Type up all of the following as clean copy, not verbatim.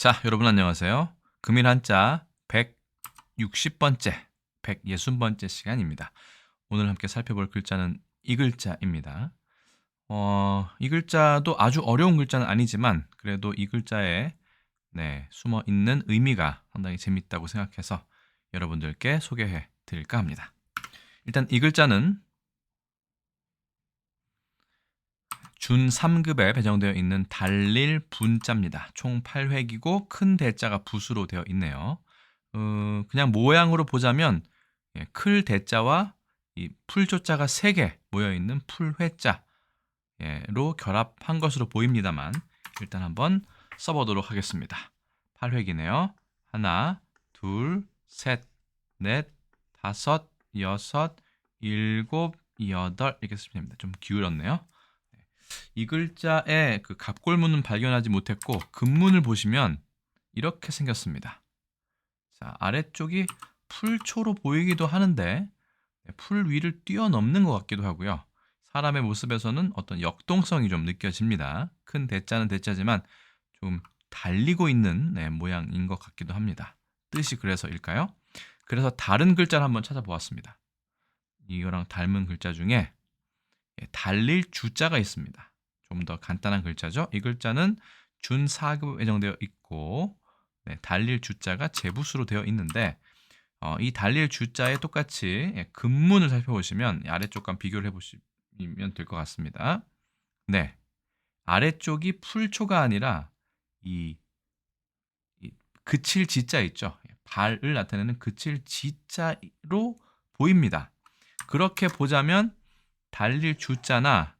자, 여러분 안녕하세요. 금일 한자 160번째, 160번째 시간입니다. 오늘 함께 살펴볼 글자는 이 글자입니다. 이 글자도 아주 어려운 글자는 아니지만 그래도 이 글자에 숨어 있는 의미가 상당히 재밌다고 생각해서 여러분들께 소개해 드릴까 합니다. 일단 이 글자는 준 3급에 배정되어 있는 달릴 분자입니다. 총 8획이고 큰 대자가 붓으로 되어 있네요. 그냥 모양으로 보자면 클 대자와 이 풀조자가 3개 모여있는 풀회자로 결합한 것으로 보입니다만 일단 한번 써보도록 하겠습니다. 8획이네요. 하나, 둘, 셋, 넷, 다섯, 여섯, 일곱, 여덟 이렇게 쓰면 됩니다. 좀 기울었네요. 이 글자에 그 갑골문은 발견하지 못했고 근문을 보시면 이렇게 생겼습니다. 자, 아래쪽이 풀초로 보이기도 하는데 풀 위를 뛰어넘는 것 같기도 하고요. 사람의 모습에서는 어떤 역동성이 좀 느껴집니다. 큰 대자는 대자지만 좀 달리고 있는 모양인 것 같기도 합니다. 뜻이 그래서일까요? 그래서 다른 글자를 한번 찾아보았습니다. 이거랑 닮은 글자 중에 달릴 주자가 있습니다. 좀 더 간단한 글자죠. 이 글자는 준 4급 예정되어 있고 달릴 주자가 제붓으로 되어 있는데 이 달릴 주자에 똑같이 근문을 살펴보시면 아래쪽과 비교를 해보시면 될 것 같습니다. 네, 아래쪽이 풀초가 아니라 이 그칠 지자 있죠. 발을 나타내는 그칠 지자로 보입니다. 그렇게 보자면 달릴 주자나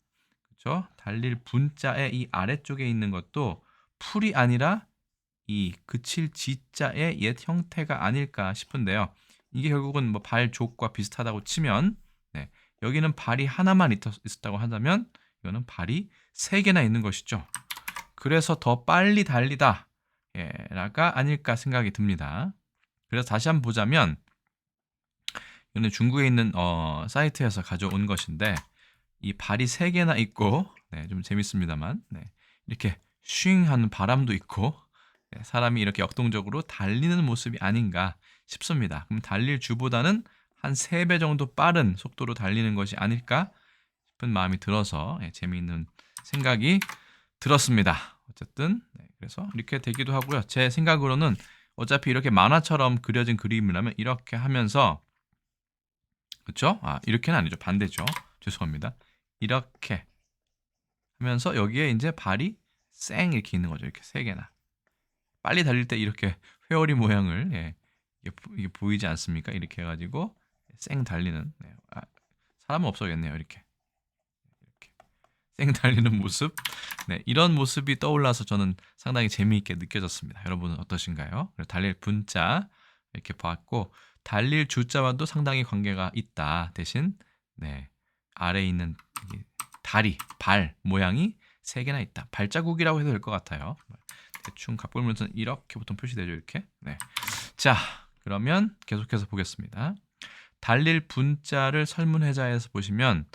그렇죠? 달릴 분자의 이 아래쪽에 있는 것도 풀이 아니라 이 그칠 지자의 옛 형태가 아닐까 싶은데요. 이게 결국은 뭐 발족과 비슷하다고 치면 여기는 발이 하나만 있었다고 한다면 이거는 발이 3개나 있는 것이죠. 그래서 더 빨리 달리다 라가 아닐까 생각이 듭니다. 그래서 다시 한번 보자면 이거는 중국에 있는 사이트에서 가져온 것인데 이 발이 3개나 있고 좀 재밌습니다만 이렇게 쉥 하는 바람도 있고 사람이 이렇게 역동적으로 달리는 모습이 아닌가 싶습니다. 그럼 달릴 주보다는 한 3배 정도 빠른 속도로 달리는 것이 아닐까 싶은 마음이 들어서 재미있는 생각이 들었습니다. 어쨌든 그래서 이렇게 되기도 하고요. 제 생각으로는 어차피 이렇게 만화처럼 그려진 그림이라면 이렇게 하면서 그렇죠? 이렇게는 아니죠. 반대죠. 죄송합니다. 이렇게 하면서 여기에 이제 발이 쌩 이렇게 있는 거죠. 이렇게 3개나. 빨리 달릴 때 이렇게 회오리 모양을 이게 보이지 않습니까? 이렇게 해가지고 쌩 달리는 사람은 없어야겠네요. 이렇게 쌩 달리는 모습 이런 모습이 떠올라서 저는 상당히 재미있게 느껴졌습니다. 여러분은 어떠신가요? 달릴 분자 이렇게 봤고 달릴 주자와도 상당히 관계가 있다. 대신 아래에 있는 다리, 발 모양이 3개나 있다. 발자국이라고 해도 될 것 같아요. 대충 갑골문은 이렇게 보통 표시되죠. 이렇게. 자, 그러면 계속해서 보겠습니다. 달릴 분자를 설문회자에서 보시면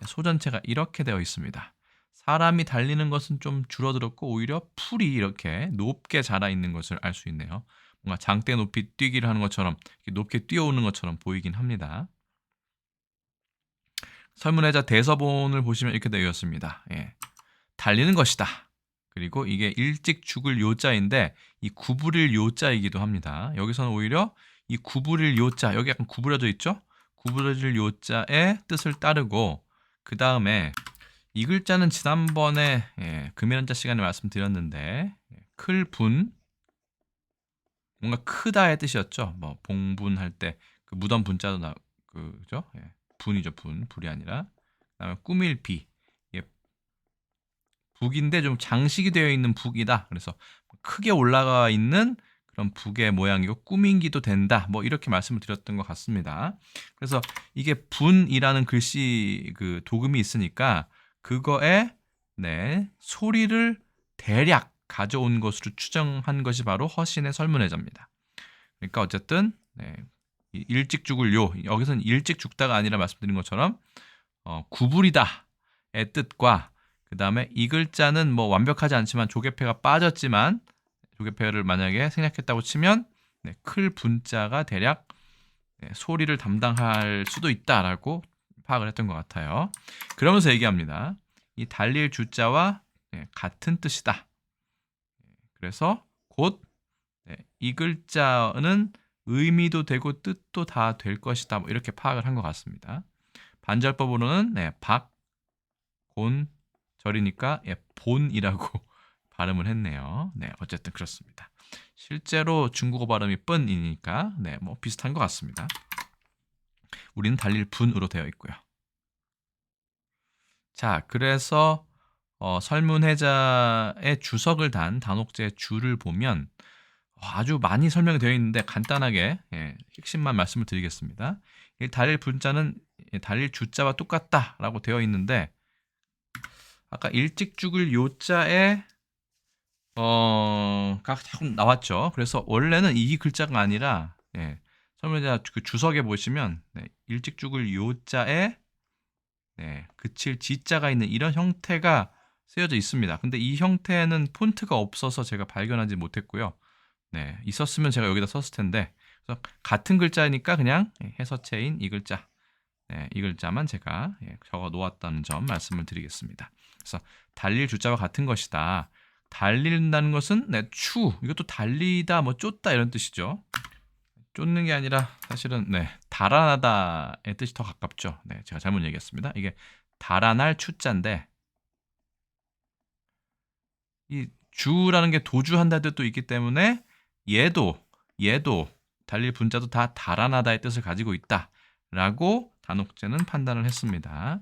소전체가 이렇게 되어 있습니다. 사람이 달리는 것은 좀 줄어들었고 오히려 풀이 이렇게 높게 자라 있는 것을 알 수 있네요. 뭔가 장대 높이 뛰기를 하는 것처럼 높게 뛰어오는 것처럼 보이긴 합니다. 설문회자 대서본을 보시면 이렇게 되어 있습니다. 달리는 것이다. 그리고 이게 일찍 죽을 요자인데 이 구부릴 요자이기도 합니다. 여기서는 오히려 이 구부릴 요자, 여기 약간 구부려져 있죠? 구부러질 요자의 뜻을 따르고 그 다음에 이 글자는 지난번에 금일한자 시간에 말씀드렸는데 클 분, 뭔가 크다의 뜻이었죠. 뭐 봉분할 때 그 무덤 분자도 그죠? 분이죠, 분, 불이 아니라. 그다음에 꾸밀 비, 북인데 좀 장식이 되어 있는 북이다. 그래서 크게 올라가 있는 그런 북의 모양이고 꾸민기도 된다. 뭐 이렇게 말씀을 드렸던 것 같습니다. 그래서 이게 분이라는 글씨 그 도금이 있으니까 그거에 소리를 대략 가져온 것으로 추정한 것이 바로 허신의 설문회자입니다. 그러니까 어쨌든 일찍 죽을 요 여기서는 일찍 죽다가 아니라 말씀드린 것처럼 구부리다의 뜻과 그 다음에 이 글자는 뭐 완벽하지 않지만 조개패가 빠졌지만 조개패를 만약에 생략했다고 치면 네, 클 분자가 대략 네, 소리를 담당할 수도 있다라고 파악을 했던 것 같아요. 그러면서 얘기합니다. 이 달릴 주자와 네, 같은 뜻이다. 그래서 곧 이 글자는 의미도 되고 뜻도 다 될 것이다. 뭐 이렇게 파악을 한 것 같습니다. 반절법으로는 박곤절이니까 본이라고 발음을 했네요. 네, 어쨌든 그렇습니다. 실제로 중국어 발음이 뻔이니까 뭐 비슷한 것 같습니다. 우리는 달릴 분으로 되어 있고요. 자, 그래서 설문해자의 주석을 단 단옥제의 주를 보면 아주 많이 설명이 되어 있는데 간단하게 핵심만 말씀을 드리겠습니다. 이 달릴 분자는 달릴 주자와 똑같다라고 되어 있는데 아까 일찍 죽을 요자에 가 자꾸 나왔죠. 그래서 원래는 이 글자가 아니라 설문자 그 주석에 보시면 일찍 죽을 요자에 그칠 지자가 있는 이런 형태가 쓰여져 있습니다. 근데 이 형태는 폰트가 없어서 제가 발견하지 못했고요. 있었으면 제가 여기다 썼을 텐데 그래서 같은 글자니까 그냥 해서체인 이 글자 이 글자만 제가 적어 놓았다는 점 말씀을 드리겠습니다. 그래서 달릴 주자와 같은 것이다. 달린다는 것은 추 이것도 달리다 뭐 쫓다 이런 뜻이죠. 쫓는 게 아니라 사실은 달아나다의 뜻이 더 가깝죠. 제가 잘못 얘기했습니다. 이게 달아날 추자인데 이 주라는 게 도주한다는 뜻도 있기 때문에 얘도 달릴 분자도 다 달아나다의 뜻을 가지고 있다라고 단옥제는 판단을 했습니다.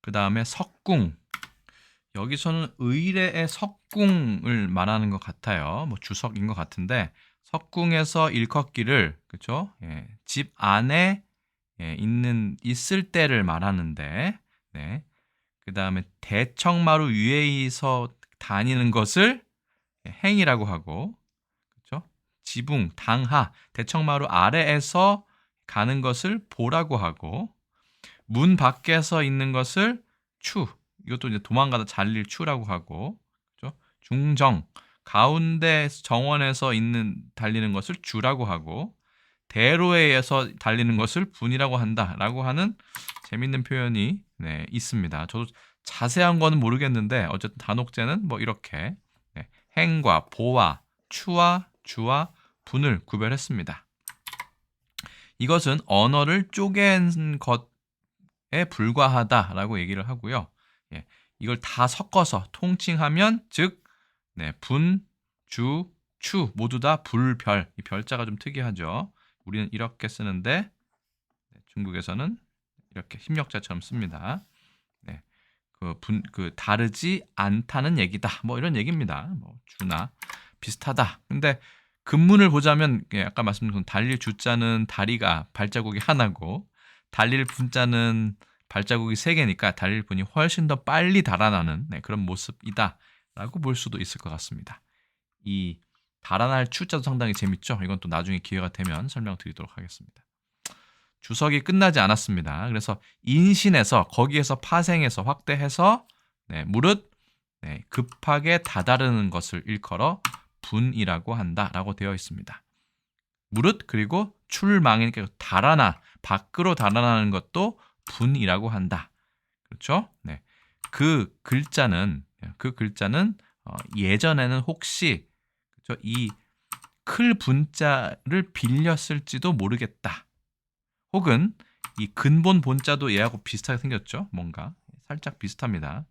그 다음에 석궁. 여기서는 의례의 석궁을 말하는 것 같아요. 뭐 주석인 것 같은데 석궁에서 일컫기를 그렇죠? 집 안에 있을 때를 말하는데 그 다음에 대청마루 위에서 다니는 것을 행이라고 하고 그렇죠? 지붕, 당하, 대청마루 아래에서 가는 것을 보라고 하고 문 밖에서 있는 것을 추 이것도 이제 도망가다 잘릴 추라고 하고 그렇죠? 중정 가운데 정원에서 달리는 것을 주라고 하고 대로에 의해서 달리는 것을 분이라고 한다라고 하는 재밌는 표현이 있습니다. 저도 자세한 거는 모르겠는데 어쨌든 단옥제는 뭐 이렇게 행과 보와 추와 주와 분을 구별했습니다. 이것은 언어를 쪼갠 것에 불과하다라고 얘기를 하고요. 이걸 다 섞어서 통칭하면 즉 분, 주, 추 모두 다 불별. 이 별자가 좀 특이하죠. 우리는 이렇게 쓰는데 중국에서는 이렇게 힘역자처럼 씁니다. 다르지 않다는 얘기다. 뭐 이런 얘기입니다. 뭐 주나 비슷하다. 근데 근문을 보자면 아까 말씀드린 달릴 주자는 다리가 발자국이 하나고 달릴 분자는 발자국이 3개니까 달릴 분이 훨씬 더 빨리 달아나는 그런 모습이다라고 볼 수도 있을 것 같습니다. 이 달아날 추자도 상당히 재밌죠. 이건 또 나중에 기회가 되면 설명드리도록 하겠습니다. 주석이 끝나지 않았습니다. 그래서 인신해서 거기에서 파생해서 확대해서 무릇 급하게 다다르는 것을 일컬어 분이라고 한다라고 되어 있습니다. 무릇 그리고 출망이니까 밖으로 달아나는 것도 분이라고 한다. 그렇죠? 그 글자는 예전에는 혹시 그렇죠? 이 클 분자를 빌렸을지도 모르겠다. 혹은 이 근본 본자도 얘하고 비슷하게 생겼죠. 뭔가 살짝 비슷합니다.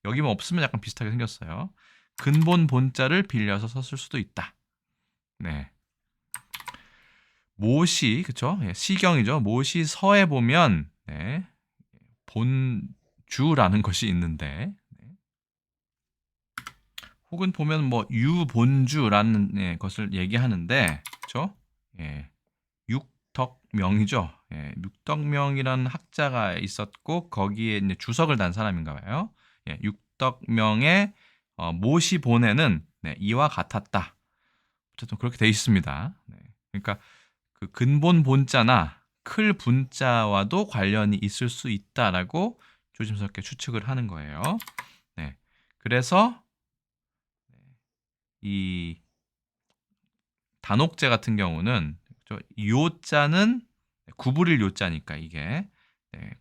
여기만 없으면 약간 비슷하게 생겼어요. 근본 본자를 빌려서 썼을 수도 있다. 모시 그쵸? 시경이죠. 모시서에 보면 본주라는 것이 있는데 혹은 보면 뭐 유본주라는 것을 얘기하는데 그쵸? 육덕명이죠. 육덕명이라는 학자가 있었고 거기에 이제 주석을 단 사람인가 봐요. 육덕명의 모시본에는 이와 같았다. 어쨌든 그렇게 돼 있습니다. 그러니까 그 근본 본자나 클 분자와도 관련이 있을 수 있다라고 조심스럽게 추측을 하는 거예요. 그래서 이 단옥제 같은 경우는 요자는 구부릴 요자니까 이게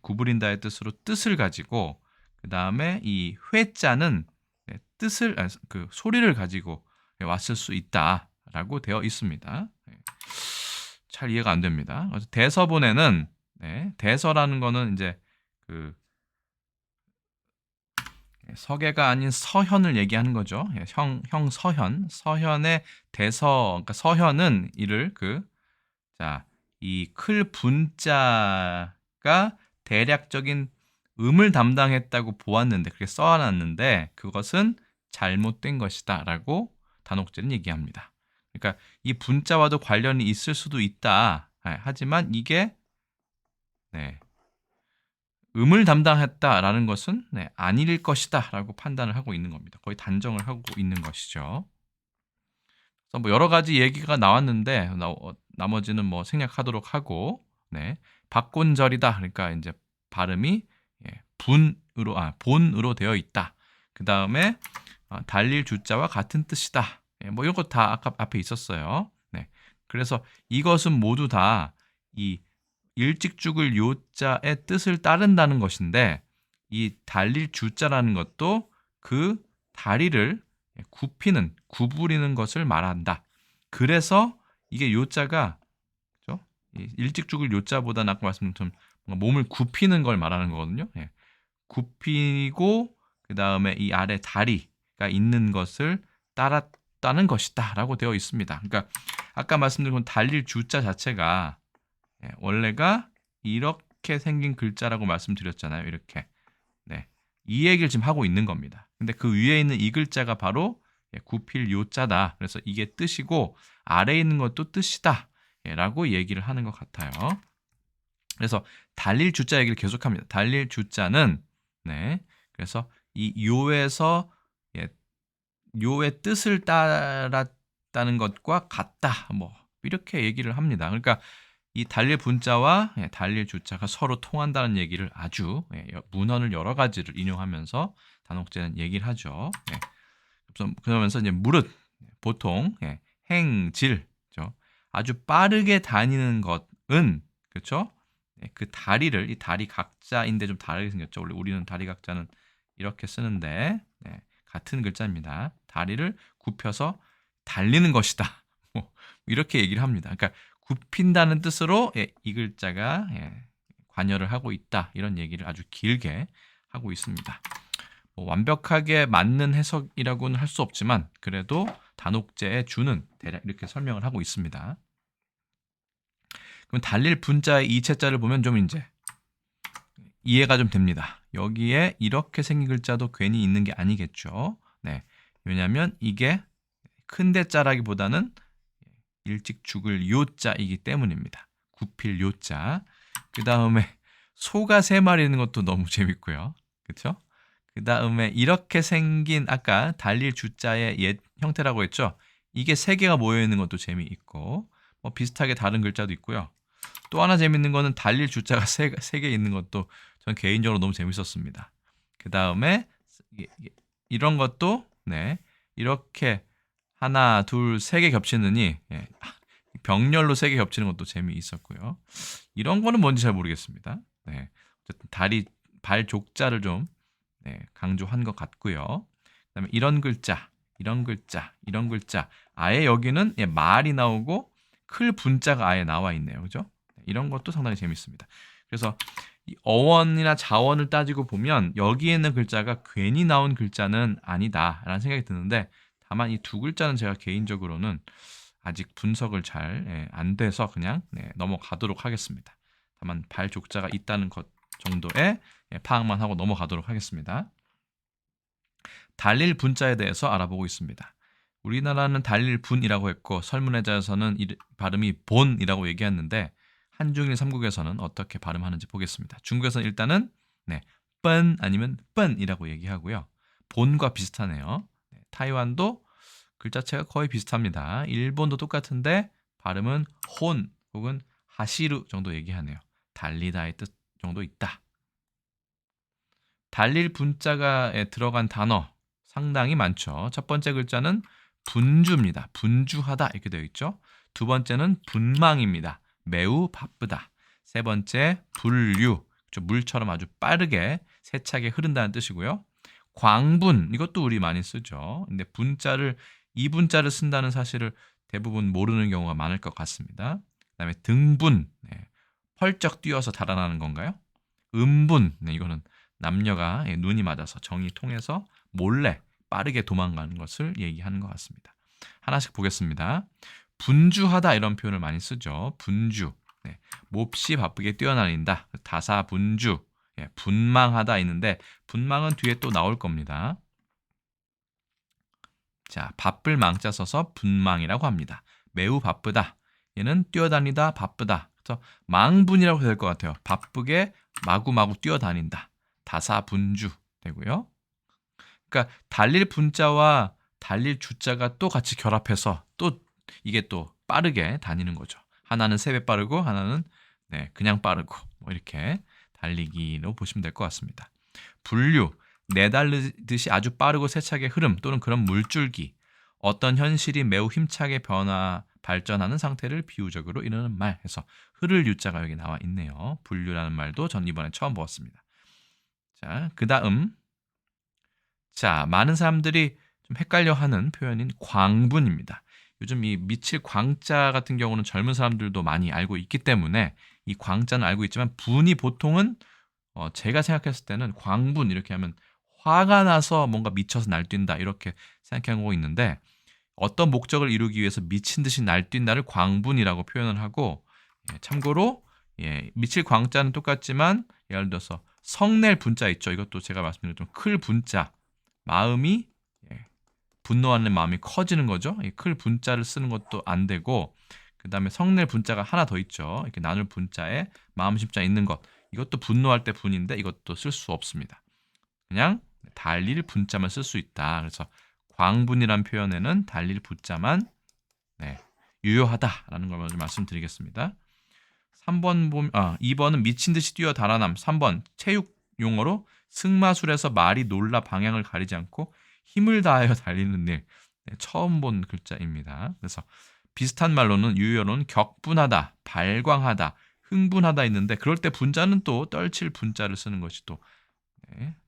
구부린다의 뜻으로 뜻을 가지고 그 다음에 이 회자는 뜻을 그 소리를 가지고 왔을 수 있다라고 되어 있습니다. 잘 이해가 안 됩니다. 그래서 대서본에는 대서라는 거는 이제 그 서계가 아닌 서현을 얘기하는 거죠. 형 서현, 서현의 대서, 그러니까 서현은 이를 이 클 분자가 대략적인 음을 담당했다고 보았는데 그렇게 써놨는데 그것은 잘못된 것이다라고 단옥제는 얘기합니다. 그러니까 이 분자와도 관련이 있을 수도 있다. 하지만 이게 음을 담당했다라는 것은 아닐 것이다라고 판단을 하고 있는 겁니다. 거의 단정을 하고 있는 것이죠. 그래서 뭐 여러 가지 얘기가 나왔는데 나머지는 뭐 생략하도록 하고 박곤절이다. 그러니까 이제 발음이 본으로 되어 있다. 그 다음에 달릴 주자와 같은 뜻이다. 뭐 이런 거 다 아까 앞에 있었어요. 그래서 이것은 모두 다 이 일찍 죽을 요자의 뜻을 따른다는 것인데 이 달릴 주자라는 것도 그 다리를 구부리는 것을 말한다. 그래서 이게 요자가 그렇죠? 일찍 죽을 요자보다는 아까 말씀드린 것처럼 몸을 굽히는 걸 말하는 거거든요. 굽히고 그 다음에 이 아래 다리가 있는 것을 따랐다는 것이다라고 되어 있습니다. 그러니까 아까 말씀드린 달릴 주자 자체가 원래가 이렇게 생긴 글자라고 말씀드렸잖아요. 이렇게 이 얘기를 지금 하고 있는 겁니다. 근데 그 위에 있는 이 글자가 바로 구필 요자다. 그래서 이게 뜻이고 아래에 있는 것도 뜻이다 라고 얘기를 하는 것 같아요. 그래서 달릴 주자 얘기를 계속합니다. 달릴 주자는 그래서 이 요에서 요의 뜻을 따랐다는 것과 같다. 뭐 이렇게 얘기를 합니다. 그러니까 이 달릴 분자와 달릴 주자가 서로 통한다는 얘기를 아주 문헌을 여러 가지를 인용하면서 단옥제는 얘기를 하죠. 그러면서 이제 무릇 보통 행질 아주 빠르게 다니는 것은 그렇죠? 그 다리를 이 다리 각자인데 좀 다르게 생겼죠. 원래 우리는 다리 각자는 이렇게 쓰는데 같은 글자입니다. 다리를 굽혀서 달리는 것이다. 뭐 이렇게 얘기를 합니다. 그러니까 굽힌다는 뜻으로 이 글자가 관여를 하고 있다. 이런 얘기를 아주 길게 하고 있습니다. 뭐 완벽하게 맞는 해석이라고는 할 수 없지만 그래도 단옥제의 주는 대략 이렇게 설명을 하고 있습니다. 그럼 달릴 분자의 이체자를 보면 좀 이제 이해가 좀 됩니다. 여기에 이렇게 생긴 글자도 괜히 있는 게 아니겠죠. 왜냐하면 이게 큰 대자라기보다는 일찍 죽을 요자이기 때문입니다. 구필 요자. 그 다음에 소가 3마리 있는 것도 너무 재밌고요. 그렇죠? 그 다음에 이렇게 생긴 아까 달릴 주자의 옛 형태라고 했죠. 이게 3개가 모여 있는 것도 재미있고 뭐 비슷하게 다른 글자도 있고요. 또 하나 재밌는 거는 달릴 주자가 3개 있는 것도 전 개인적으로 너무 재밌었습니다. 그 다음에 이런 것도 이렇게 하나, 둘, 3개 겹치느니 병렬로 3개 겹치는 것도 재미있었고요. 이런 거는 뭔지 잘 모르겠습니다. 어쨌든 다리 발 족자를 좀 강조한 것 같고요. 그다음에 이런 글자, 이런 글자, 이런 글자. 아예 여기는 말이 나오고 클 분자가 아예 나와 있네요. 그죠? 이런 것도 상당히 재밌습니다. 그래서 이 어원이나 자원을 따지고 보면 여기에 있는 글자가 괜히 나온 글자는 아니다라는 생각이 드는데 다만 이 2글자는 제가 개인적으로는 아직 분석을 잘 안 돼서 그냥 넘어가도록 하겠습니다. 다만 발족자가 있다는 것 정도의 파악만 하고 넘어가도록 하겠습니다. 달릴 분자에 대해서 알아보고 있습니다. 우리나라는 달릴 분이라고 했고 설문해자에서는 발음이 본이라고 얘기했는데 한중일 3국에서는 어떻게 발음하는지 보겠습니다. 중국에서는 일단은 뻔 아니면 뻔이라고 얘기하고요. 본과 비슷하네요. 타이완도 글자체가 거의 비슷합니다. 일본도 똑같은데 발음은 혼 혹은 하시루 정도 얘기하네요. 달리다의 뜻 정도 있다. 달릴 분자가 들어간 단어 상당히 많죠. 첫 번째 글자는 분주입니다. 분주하다 이렇게 되어 있죠. 두 번째는 분망입니다. 매우 바쁘다. 세 번째 분류, 물처럼 아주 빠르게 세차게 흐른다는 뜻이고요. 광분, 이것도 우리 많이 쓰죠. 근데 이 분자를 쓴다는 사실을 대부분 모르는 경우가 많을 것 같습니다. 그다음에 등분, 펄쩍 뛰어서 달아나는 건가요? 음분, 이거는 남녀가 눈이 맞아서 정이 통해서 몰래 빠르게 도망가는 것을 얘기하는 것 같습니다. 하나씩 보겠습니다. 분주하다 이런 표현을 많이 쓰죠. 분주, 몹시 바쁘게 뛰어다닌다. 다사분주, 분망하다 있는데 분망은 뒤에 또 나올 겁니다. 자, 바쁠 망자 써서 분망이라고 합니다. 매우 바쁘다. 얘는 뛰어다니다 바쁘다. 그래서 망분이라고 될 것 같아요. 바쁘게 마구마구 뛰어다닌다. 다사분주 되고요. 그러니까 달릴 분자와 달릴 주자가 또 같이 결합해서 또 이게 또 빠르게 다니는 거죠. 하나는 3배 빠르고 하나는 그냥 빠르고 뭐 이렇게 달리기로 보시면 될 것 같습니다. 분류, 내달리듯이 아주 빠르고 세차게 흐름 또는 그런 물줄기, 어떤 현실이 매우 힘차게 발전하는 상태를 비유적으로 이르는 말 해서 흐를 유자가 여기 나와 있네요. 분류라는 말도 전 이번에 처음 보았습니다. 자, 그 다음 많은 사람들이 좀 헷갈려하는 표현인 광분입니다. 요즘 이 미칠 광자 같은 경우는 젊은 사람들도 많이 알고 있기 때문에 이 광자는 알고 있지만 분이 보통은 제가 생각했을 때는 광분 이렇게 하면 화가 나서 뭔가 미쳐서 날뛴다 이렇게 생각하고 있는데 어떤 목적을 이루기 위해서 미친 듯이 날뛴다를 광분이라고 표현을 하고 참고로 미칠 광자는 똑같지만 예를 들어서 성낼 분자 있죠. 이것도 제가 말씀드린 좀 클 분자 마음이 분노하는 마음이 커지는 거죠. 이 클 분자를 쓰는 것도 안 되고 그 다음에 성낼 분자가 하나 더 있죠. 이렇게 나눌 분자에 마음 심자 있는 것 이것도 분노할 때 분인데 이것도 쓸 수 없습니다. 그냥 달릴 분자만 쓸 수 있다. 그래서 광분이란 표현에는 달릴 분자만 유효하다라는 걸 먼저 말씀드리겠습니다. 2번은 미친 듯이 뛰어 달아남. 3번 체육 용어로 승마술에서 말이 놀라 방향을 가리지 않고 힘을 다하여 달리는 일. 처음 본 글자입니다. 그래서 비슷한 말로는 유효로는 격분하다, 발광하다, 흥분하다 있는데 그럴 때 분자는 또 떨칠 분자를 쓰는 것이 또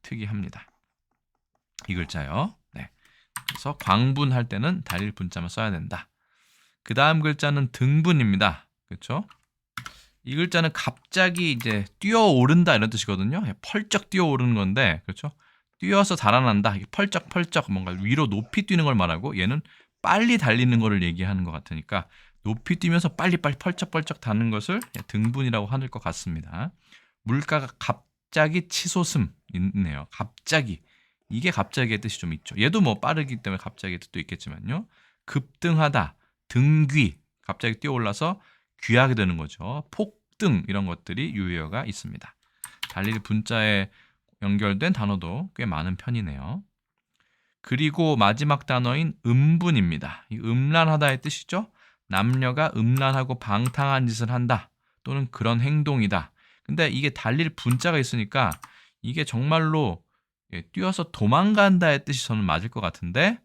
특이합니다. 이 글자요. 그래서 광분할 때는 달릴 분자만 써야 된다. 그 다음 글자는 등분입니다. 그렇죠? 이 글자는 갑자기 이제 뛰어오른다 이런 뜻이거든요. 펄쩍 뛰어오르는 건데, 그렇죠? 뛰어서 달아난다. 펄쩍펄쩍 뭔가 위로 높이 뛰는 걸 말하고 얘는 빨리 달리는 거를 얘기하는 것 같으니까 높이 뛰면서 빨리빨리 펄쩍펄쩍 다는 것을 등분이라고 하는 것 같습니다. 물가가 갑자기 치솟음 있네요. 갑자기. 이게 갑자기의 뜻이 좀 있죠. 얘도 뭐 빠르기 때문에 갑자기의 뜻도 있겠지만요. 급등하다, 등귀, 갑자기 뛰어올라서 귀하게 되는 거죠. 폭등 이런 것들이 유효어가 있습니다. 달릴 분자에 연결된 단어도 꽤 많은 편이네요. 그리고 마지막 단어인 음분입니다. 이 음란하다의 뜻이죠. 남녀가 음란하고 방탕한 짓을 한다 또는 그런 행동이다. 근데 이게 달릴 분자가 있으니까 이게 정말로 뛰어서 도망간다의 뜻이 저는 맞을 것 같은데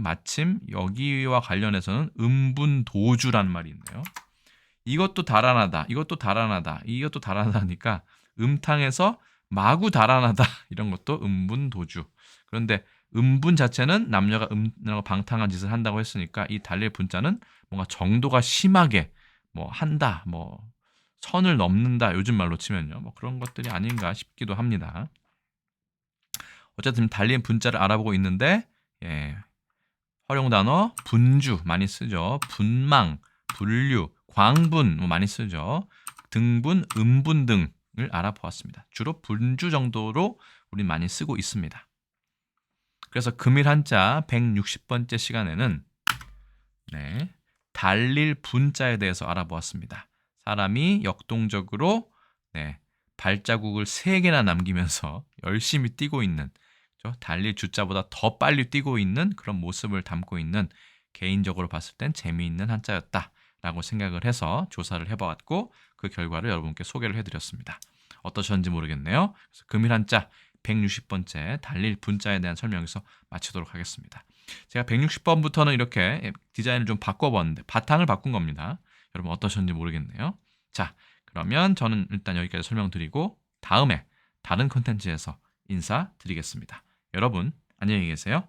마침 여기와 관련해서는 음분도주라는 말이 있네요. 이것도 달아나다, 이것도 달아나다, 이것도 달아나니까 음탕해서 마구 달아나다 이런 것도 음분도주. 그런데 음분 자체는 남녀가 방탕한 짓을 한다고 했으니까 이 달릴 분자는 뭔가 정도가 심하게 뭐 한다, 뭐 선을 넘는다 요즘 말로 치면요. 뭐 그런 것들이 아닌가 싶기도 합니다. 어쨌든 달린 분자를 알아보고 있는데 활용 단어 분주 많이 쓰죠. 분망, 분류, 광분 뭐 많이 쓰죠. 등분, 음분 등을 알아보았습니다. 주로 분주 정도로 우리 많이 쓰고 있습니다. 그래서 금일 한자 160번째 시간에는 달릴 분자에 대해서 알아보았습니다. 사람이 역동적으로 발자국을 3개나 남기면서 열심히 뛰고 있는 달릴 주자보다 더 빨리 뛰고 있는 그런 모습을 담고 있는 개인적으로 봤을 땐 재미있는 한자였다라고 생각을 해서 조사를 해보았고 그 결과를 여러분께 소개를 해드렸습니다. 어떠셨는지 모르겠네요. 그래서 금일 한자 160번째 달릴 분자에 대한 설명에서 마치도록 하겠습니다. 제가 160번부터는 이렇게 디자인을 좀 바꿔봤는데 바탕을 바꾼 겁니다. 여러분 어떠셨는지 모르겠네요. 자, 그러면 저는 일단 여기까지 설명드리고 다음에 다른 컨텐츠에서 인사드리겠습니다. 여러분 안녕히 계세요.